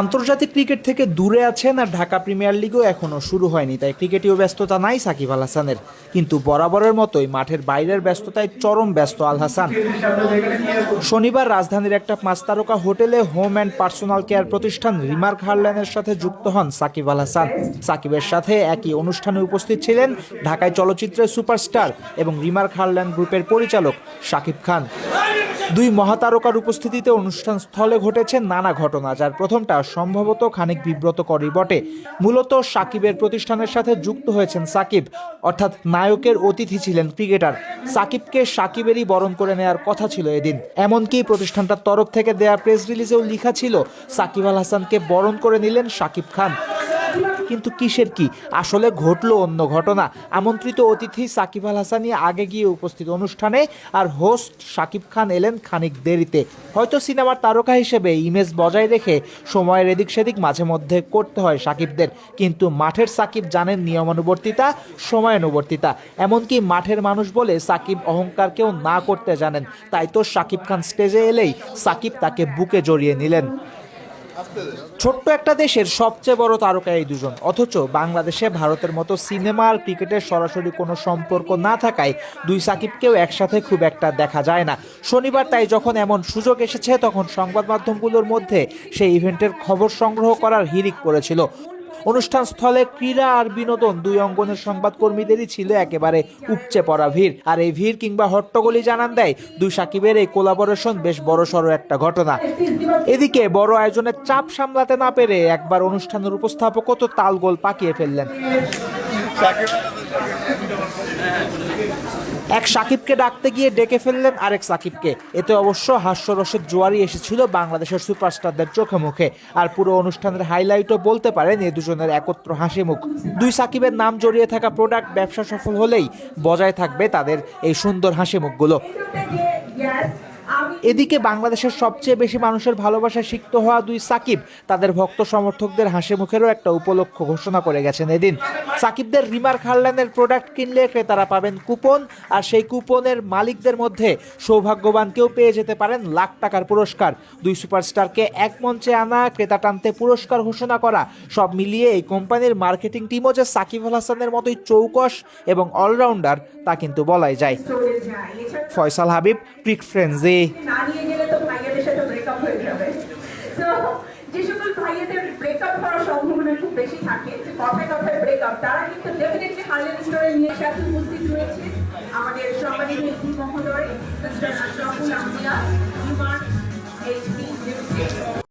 আন্তর্জাতিক ক্রিকেট থেকে দূরে আছেন আর ঢাকা প্রিমিয়ার লিগও এখনো শুরু হয়নি, তাই ক্রিকেটীয় ব্যস্ততা নাই সাকিব আল হাসানের। কিন্তু বরাবরের মতোই মাঠের বাইরের ব্যস্ততায় চরম ব্যস্ত আল হাসান। শনিবার রাজধানীর একটা 5 তারকা হোটেলে হোম অ্যান্ড পার্সোনাল কেয়ার প্রতিষ্ঠান রিমার্ক হারল্যান্ডের সাথে যুক্ত হন সাকিব আল হাসান। সাকিবের সাথে একই অনুষ্ঠানে উপস্থিত ছিলেন ঢাকায় চলচ্চিত্রের সুপারস্টার এবং রিমার্ক হারল্যান্ড গ্রুপের পরিচালক শাকিব খান। দুই মহাতারকার উপস্থিতিতে অনুষ্ঠান স্থলে ঘটেছে নানা ঘটনা, যার প্রথমটা সম্ভবত খানিক বিব্রতকরই বটে। মূলত সাকিবের প্রতিষ্ঠানের সাথে যুক্ত হয়েছেন সাকিব, অর্থাৎ নায়কের অতিথি ছিলেন ক্রিকেটার। সাকিবকে সাকিবেরই বরণ করে নেওয়ার কথা ছিল এদিন। এমনকি প্রতিষ্ঠানটার তরফ থেকে দেয়া প্রেস রিলিজেও লেখা ছিল সাকিব আল হাসানকে বরণ করে নিলেন শাকিব খান। কিন্তু কিসের কি, আসলে ঘটলো অন্য ঘটনা। আমন্ত্রিত অতিথি সাকিব আল হাসানই আগে গিয়ে উপস্থিত অনুষ্ঠানে, আর হোস্ট শাকিব খান এলেন খানিক দেরিতে। হয়তো সিনেমার তারকা হিসেবে ইমেজ বজায় রেখে সময়ের এদিক সেদিক মাঝে মধ্যে করতে হয় সাকিবদের, কিন্তু মাঠের সাকিব জানেন নিয়মানুবর্তিতা, সময়ানুবর্তিতা। এমনকি মাঠের মানুষ বলে সাকিব অহংকারকেও না করতে জানেন। তাই তো শাকিব খান স্টেজে এলেই সাকিব তাকে বুকে জড়িয়ে নিলেন। ছোট্ট একটা দেশের সবচেয়ে বড় তারকা এই দুজন, অথচ বাংলাদেশে ভারতের মতো সিনেমা আর ক্রিকেটের সরাসরি কোনো সম্পর্ক না থাকায় দুই সাকিবকেও একসাথে খুব একটা দেখা যায় না। শনিবার তাই যখন এমন সুযোগ এসেছে, তখন সংবাদ মাধ্যমগুলোর মধ্যে সেই ইভেন্টের খবর সংগ্রহ করার হিড়িক পড়েছিল। অনুষ্ঠান স্থলে ক্রীড়া আর বিনোদন দুই অঙ্গনের সংবাদকর্মীদেরই ছিল একেবারে উপচে পড়া ভিড়। আর এই ভিড় কিংবা হট্টগোলি জানান দেয় দুই সাকিবের এই কোলাবোরেশন বেশ বড়সড় একটা ঘটনা। এদিকে বড় আয়োজনের চাপ সামলাতে না পেরে একবার অনুষ্ঠানের উপস্থাপকও তো তালগোল পাকিয়ে ফেললেন। এক সাকিবকে ডাকতে গিয়ে ডেকে ফেললেন আরেক সাকিবকে। এতে অবশ্য হাস্যরসের জোয়ারই এসেছিল বাংলাদেশের সুপারস্টারদের চোখে মুখে। আর পুরো অনুষ্ঠানের হাইলাইটও বলতে পারেন এই দুজনের একত্র হাসি মুখ। দুই সাকিবের নাম জড়িয়ে থাকা প্রোডাক্ট ব্যবসা সফল হলেই বজায় থাকবে তাদের এই সুন্দর হাসি মুখগুলো। এদিকে বাংলাদেশের সবচেয়ে বেশি মানুষের ভালোবাসায় সিক্ত হওয়া দুই সাকিব তাদের ভক্ত সমর্থকদের হাসি মুখেরও একটা উপলক্ষ ঘোষণা করে গেছেন এদিন। সাকিবদের রিমার্ক হারল্যান্ডের প্রোডাক্ট কিনলে ক্রেতারা পাবেন কুপন, আর সেই কুপনের মালিকদের মধ্যে সৌভাগ্যবান কেউ পেয়ে যেতে পারেন লাখ টাকার পুরস্কার। দুই সুপারস্টারকে এক মঞ্চে আনা, ক্রেতা টানতে পুরস্কার ঘোষণা করা, সব মিলিয়ে এই কোম্পানির মার্কেটিং টিমও যে সাকিব আল হাসানের মতোই চৌকস এবং অলরাউন্ডার তা কিন্তু বলাই যায়। ফয়সাল হাবিব, ক্রিক ফ্রেন্ডজি। না নিয়ে গেলে তো ভাইয়াদের সাথে ব্রেকআপ হয়ে যাবে। সো যে সকল ভাইয়াদের ব্রেকআপ হওয়ার সম্ভাবনা খুব বেশি থাকে, যে কথায় কথায় ব্রেকআপ, তারা কিন্তু ডেফিনেটলি হারল্যান্ড স্টোরে নিয়ে সাথে উপস্থিত রয়েছে আমাদের সম্মানিত এসপি মহোদয় মিস্টার আশরাফুল আম্বিয়া, রিমার্ক এইচপি লিমিটেড।